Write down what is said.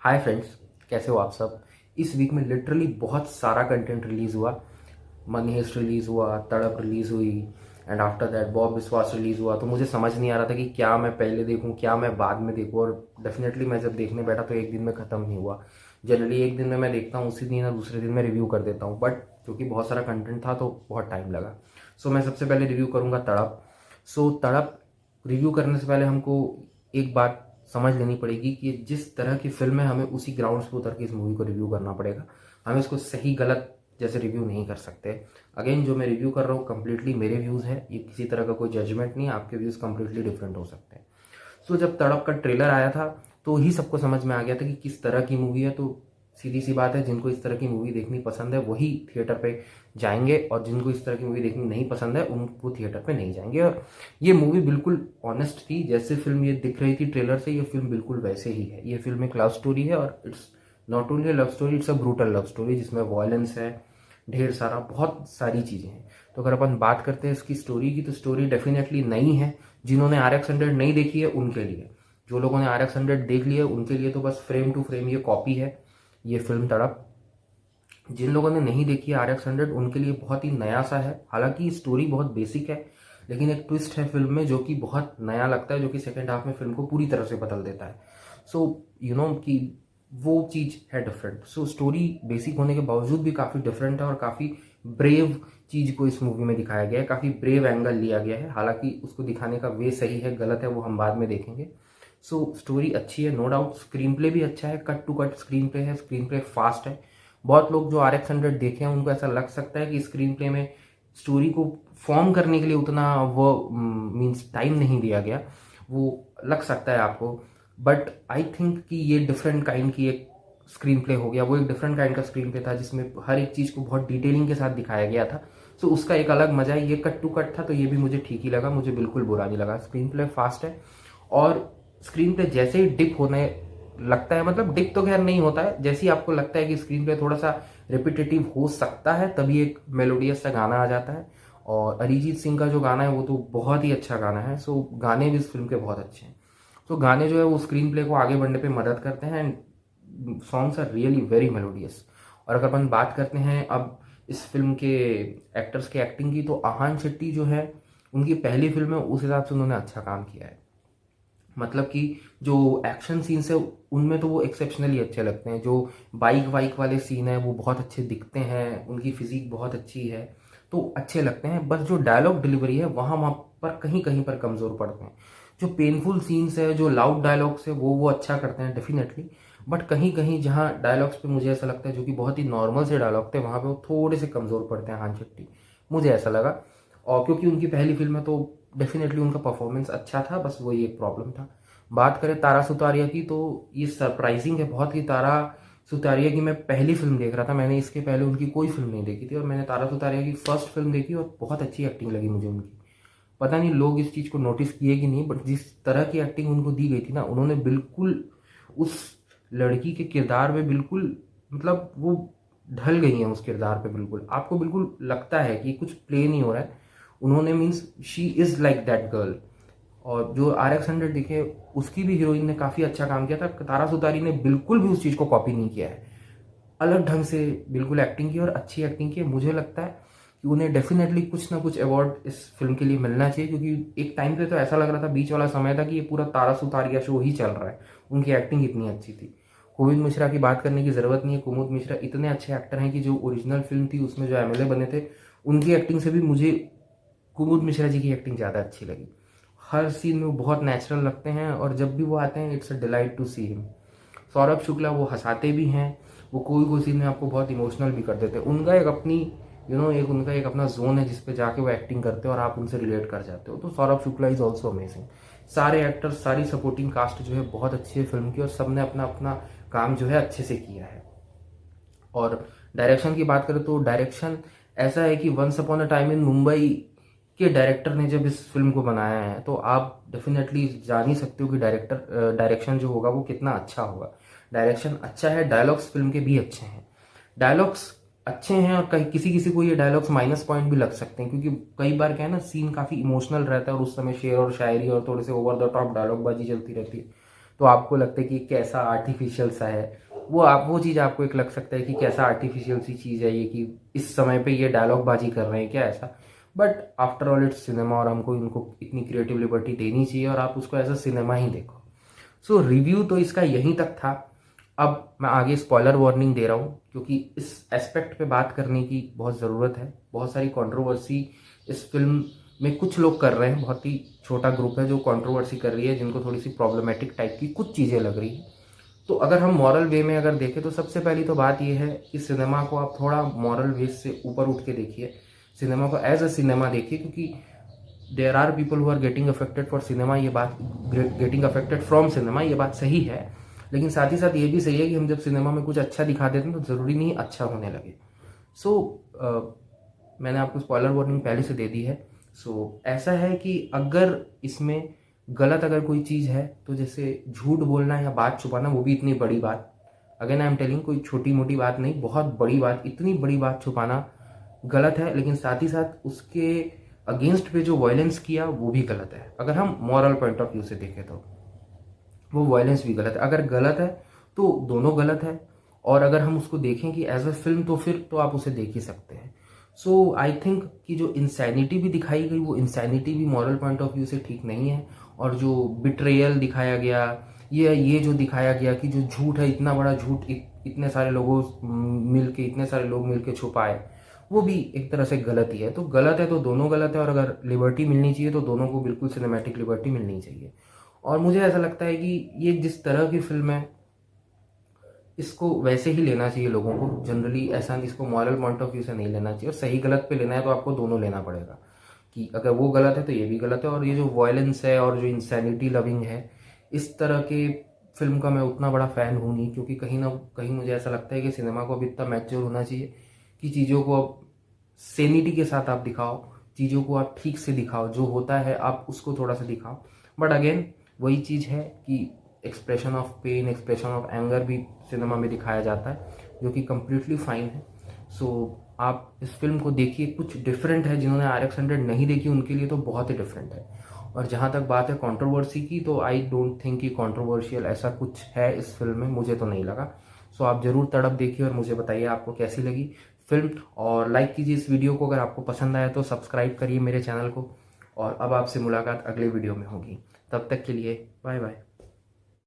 Hi friends, कैसे हो आप सब। इस वीक में लिटरली बहुत सारा कंटेंट रिलीज़ हुआ। मनी हेस्ट रिलीज़ हुआ, तड़प रिलीज़ हुई, एंड आफ्टर दैट बॉब विश्वास रिलीज़ हुआ। तो मुझे समझ नहीं आ रहा था कि क्या मैं पहले देखूं, क्या मैं बाद में देखूं। और डेफिनेटली मैं जब देखने बैठा तो एक दिन में ख़त्म नहीं हुआ। जनरली एक दिन में मैं देखता हूँ, उसी दिन या दूसरे दिन में रिव्यू कर देता हूँ, बट क्योंकि बहुत सारा कंटेंट था तो बहुत टाइम लगा। सो मैं सबसे पहले रिव्यू करूँगा तड़प। सो तड़प रिव्यू करने से पहले हमको एक बात समझ लेनी पड़ेगी कि जिस तरह की फिल्म है हमें उसी ग्राउंड्स पे उतर के इस मूवी को रिव्यू करना पड़ेगा। हम इसको सही गलत जैसे रिव्यू नहीं कर सकते। अगेन, जो मैं रिव्यू कर रहा हूँ कंप्लीटली मेरे व्यूज़ है, ये किसी तरह का कोई जजमेंट नहीं है। आपके व्यूज़ कंप्लीटली डिफरेंट हो सकते हैं। सो जब तड़प का ट्रेलर आया था तो ही सबको समझ में आ गया था कि किस तरह की मूवी है। तो सीधी सी बात है, जिनको इस तरह की मूवी देखनी पसंद है वही थिएटर पे जाएंगे, और जिनको इस तरह की मूवी देखनी नहीं पसंद है उनको थिएटर पे नहीं जाएंगे। और ये मूवी बिल्कुल ऑनेस्ट थी। जैसे फिल्म ये दिख रही थी ट्रेलर से, ये फिल्म बिल्कुल वैसे ही है। ये फिल्म एक लव स्टोरी है, और it's not only love story, it's a brutal love story जिसमें वायलेंस है, ढेर सारा बहुत सारी चीज़ें हैं। तो अगर अपन बात करते हैं इसकी स्टोरी की, तो स्टोरी डेफिनेटली नई है। जिन्होंने RX 100 नहीं देखी है उनके लिए, जो लोगों ने RX 100 देख लिया उनके लिए तो बस फ्रेम टू फ्रेम ये कॉपी है ये फिल्म तड़प। जिन लोगों ने नहीं देखी है RX 100 उनके लिए बहुत ही नया सा है। हालांकि स्टोरी बहुत बेसिक है, लेकिन एक ट्विस्ट है फिल्म में जो कि बहुत नया लगता है, जो कि सेकेंड हाफ में फिल्म को पूरी तरह से बदल देता है। सो यू नो कि वो चीज़ है डिफरेंट। सो स्टोरी बेसिक होने के बावजूद भी काफ़ी डिफरेंट है, और काफ़ी ब्रेव चीज़ को इस मूवी में दिखाया गया है। काफ़ी ब्रेव एंगल लिया गया है। हालांकि उसको दिखाने का वे सही है गलत है वो हम बाद में देखेंगे। सो स्टोरी अच्छी है, नो डाउट। स्क्रीन प्ले भी अच्छा है, cut to cut screenplay है, स्क्रीन प्ले फास्ट है। बहुत लोग जो RX 100 देखे हैं उनको ऐसा लग सकता है कि स्क्रीन प्ले में स्टोरी को फॉर्म करने के लिए उतना वो मीन्स टाइम नहीं दिया गया, वो लग सकता है आपको। बट आई थिंक कि ये डिफरेंट काइंड की एक स्क्रीन प्ले हो गया। वो एक डिफरेंट काइंड का स्क्रीन प्ले था जिसमें हर एक चीज़ को बहुत डिटेलिंग के साथ दिखाया गया था। सो उसका एक अलग मजा है। ये कट टू कट था तो ये भी मुझे ठीक ही लगा, मुझे बिल्कुल बुरा नहीं लगा। स्क्रीन प्ले फास्ट है, और स्क्रीन प्ले जैसे ही डिप होने लगता है, मतलब डिप तो खैर नहीं होता है, जैसे ही आपको लगता है कि स्क्रीन प्ले थोड़ा सा रिपीटेटिव हो सकता है तभी एक मेलोडियस सा गाना आ जाता है। और अरिजीत सिंह का जो गाना है वो तो बहुत ही अच्छा गाना है। सो गाने भी इस फिल्म के बहुत अच्छे हैं। तो गाने जो है वो स्क्रीन प्ले को आगे बढ़ने पे मदद करते हैं, and songs are really very melodious. और अगर अपन बात करते हैं अब इस फिल्म के एक्टर्स के एक्टिंग की, तो आहान शेट्टी जो है उनकी पहली फिल्म है, उस हिसाब से उन्होंने अच्छा काम किया है। मतलब कि जो एक्शन सीन्स है उनमें तो वो एक्सेप्शनली अच्छे लगते हैं। जो बाइक वाइक वाले सीन है वो बहुत अच्छे दिखते हैं, उनकी फिजिक बहुत अच्छी है तो अच्छे लगते हैं। बस जो डायलॉग डिलीवरी है वहाँ पर कहीं कहीं पर कमज़ोर पड़ते हैं। जो पेनफुल सीन्स है, जो लाउड डायलॉग्स है वो अच्छा करते हैं डेफिनेटली। बट कहीं कहीं जहाँ डायलॉग्स पे मुझे ऐसा लगता है जो कि बहुत ही नॉर्मल से डायलॉग थे, वहाँ पे वो थोड़े से कमज़ोर पड़ते हैं हान शेट्टी, मुझे ऐसा लगा। और क्योंकि उनकी पहली फिल्म है तो डेफिनेटली उनका परफॉर्मेंस अच्छा था, बस वही एक प्रॉब्लम था। बात करें तारा सुतारिया की, तो ये सरप्राइजिंग है बहुत कि तारा सुतारिया की मैं पहली फिल्म देख रहा था। मैंने इसके पहले उनकी कोई फिल्म नहीं देखी थी, और मैंने तारा सुतारिया की फर्स्ट फिल्म देखी और बहुत अच्छी एक्टिंग लगी मुझे उनकी। पता नहीं लोग इस चीज़ को नोटिस किए कि नहीं, बट जिस तरह की एक्टिंग उनको दी गई थी ना, उन्होंने बिल्कुल उस लड़की के किरदार में बिल्कुल, मतलब वो ढल गई हैं उस किरदार पे। बिल्कुल आपको बिल्कुल लगता है कि कुछ प्ले नहीं हो रहा है। उन्होंने means she is like that girl. और जो RX 100 दिखे उसकी भी हीरोइन ने काफ़ी अच्छा काम किया था। तारा सुतारी ने बिल्कुल भी उस चीज़ को कॉपी नहीं किया है, अलग ढंग से बिल्कुल एक्टिंग की, और अच्छी एक्टिंग की। मुझे लगता है कि उन्हें डेफिनेटली कुछ ना कुछ अवार्ड इस फिल्म के लिए मिलना चाहिए, क्योंकि एक टाइम पे तो ऐसा लग रहा था, बीच वाला समय था कि ये पूरा तारा सुतारिया शो ही चल रहा है। उनकी एक्टिंग इतनी अच्छी थी। कुमुद मिश्रा की बात करने की ज़रूरत नहीं है। कुमुद मिश्रा इतने अच्छे एक्टर हैं कि जो ओरिजिनल फिल्म थी उसमें जो MLA बने थे उनकी एक्टिंग से भी मुझे कुमुद मिश्रा जी की एक्टिंग ज़्यादा अच्छी लगी। हर सीन में वो बहुत नेचुरल लगते हैं, और जब भी वो आते हैं it's a delight to see him. Saurabh Shukla वो हंसाते भी हैं, वो कोई कोई सीन में आपको बहुत इमोशनल भी कर देते हैं। उनका एक अपनी एक उनका एक अपना जोन है जिस पे जाके वो एक्टिंग करते हैं और आप उनसे रिलेट कर जाते हो। तो Saurabh Shukla is also amazing. सारे एक्टर्स, सारी सपोर्टिंग कास्ट जो है बहुत अच्छी है फिल्म की, और सबने अपना अपना काम जो है अच्छे से किया है। और डायरेक्शन की बात करें तो डायरेक्शन ऐसा है कि once upon a time in Mumbai के डायरेक्टर ने जब इस फिल्म को बनाया है तो आप डेफिनेटली जान ही सकते हो कि डायरेक्शन जो होगा वो कितना अच्छा होगा। डायरेक्शन अच्छा है, डायलॉग्स फिल्म के भी अच्छे हैं। डायलॉग्स अच्छे हैं, और कहीं किसी किसी को ये डायलॉग्स माइनस पॉइंट भी लग सकते हैं, क्योंकि कई बार क्या है ना, सीन काफ़ी इमोशनल रहता है और उस समय शेर और शायरी और थोड़े से ओवर द टॉप डायलॉग बाजी चलती रहती है। तो आपको लगता है कि कैसा आर्टिफिशियल सा है, वो चीज़ आपको एक लग सकता है कि कैसा आर्टिफिशियल सी चीज़ है ये, कि इस समय पे ये डायलॉग बाजी कर रहे हैं क्या ऐसा। But after all it's cinema, और हमको इनको इतनी क्रिएटिव लिबर्टी देनी चाहिए और आप उसको एज अ सिनेमा ही देखो। सो रिव्यू तो इसका यहीं तक था। अब मैं आगे स्पॉइलर वार्निंग दे रहा हूँ, क्योंकि इस एस्पेक्ट पे बात करने की बहुत ज़रूरत है। बहुत सारी कंट्रोवर्सी इस फिल्म में कुछ लोग कर रहे हैं, बहुत ही छोटा ग्रुप है जो कंट्रोवर्सी कर रही है, जिनको थोड़ी सी प्रॉब्लमेटिक टाइप की कुछ चीज़ें लग रही हैं। तो अगर हम मॉरल वे में अगर देखें तो सबसे पहली तो बात यह है कि सिनेमा को आप थोड़ा मॉरल वे से ऊपर उठ के देखिए, सिनेमा को एज अ सिनेमा देखिए, क्योंकि there are people who are getting affected for cinema, ये बात गेटिंग अफेक्टेड फ्रॉम सिनेमा, ये बात सही है। लेकिन साथ ही साथ ये भी सही है कि हम जब सिनेमा में कुछ अच्छा दिखा देते हैं तो ज़रूरी नहीं अच्छा होने लगे। सो मैंने आपको स्पॉइलर वार्निंग पहले से दे दी है। सो ऐसा है कि अगर इसमें गलत अगर कोई चीज़ है तो जैसे झूठ बोलना या बात छुपाना, वो भी इतनी बड़ी बात, अगेन आई एम टेलिंग, कोई छोटी मोटी बात नहीं, बहुत बड़ी बात, इतनी बड़ी बात छुपाना गलत है। लेकिन साथ ही साथ उसके अगेंस्ट पे जो वायलेंस किया वो भी गलत है। अगर हम मॉरल पॉइंट ऑफ व्यू से देखें तो वो वायलेंस भी गलत है। अगर गलत है तो दोनों गलत है, और अगर हम उसको देखें कि एज अ फिल्म तो फिर तो आप उसे देख ही सकते हैं। सो आई थिंक कि जो इंसैनिटी भी दिखाई गई वो इंसैनिटी भी मॉरल पॉइंट ऑफ व्यू से ठीक नहीं है। और जो बिट्रेयल दिखाया गया, ये जो दिखाया गया कि जो झूठ है, इतना बड़ा झूठ इतने सारे लोगों मिल के, इतने सारे लोग मिल के छुपाए, वो भी एक तरह से गलत ही है। तो गलत है तो दोनों गलत है, और अगर लिबर्टी मिलनी चाहिए तो दोनों को बिल्कुल सिनेमैटिक लिबर्टी मिलनी चाहिए। और मुझे ऐसा लगता है कि ये जिस तरह की फिल्म है इसको वैसे ही लेना चाहिए लोगों को। जनरली ऐसा इसको मॉरल पॉइंट ऑफ व्यू से नहीं लेना चाहिए, और सही गलत पे लेना है तो आपको दोनों लेना पड़ेगा, कि अगर वो गलत है तो ये भी गलत है। और ये जो वायलेंस है और जो इंसैनिटी लविंग है, इस तरह के फिल्म का मैं उतना बड़ा फ़ैन हूँ नहीं, क्योंकि कहीं ना कहीं मुझे ऐसा लगता है कि सिनेमा को अब इतना मैच्योर होना चाहिए कि चीज़ों को अब सेनिटी के साथ आप दिखाओ, चीज़ों को आप ठीक से दिखाओ, जो होता है आप उसको थोड़ा सा दिखाओ। बट अगेन वही चीज़ है कि expression of pain, expression of anger भी सिनेमा में दिखाया जाता है, जो कि कम्प्लीटली फाइन है। सो आप इस फिल्म को देखिए, कुछ डिफरेंट है। जिन्होंने RX-100 नहीं देखी उनके लिए तो बहुत ही डिफरेंट है। और जहाँ तक बात है कंट्रोवर्सी की, तो आई डोंट थिंक कि कंट्रोवर्शियल ऐसा कुछ है इस फिल्म में, मुझे तो नहीं लगा। सो आप ज़रूर तड़प देखिए और मुझे बताइए आपको कैसी लगी फिल्म, और लाइक कीजिए इस वीडियो को। अगर आपको पसंद आया तो सब्सक्राइब करिए मेरे चैनल को। और अब आपसे मुलाकात अगले वीडियो में होगी, तब तक के लिए बाय बाय।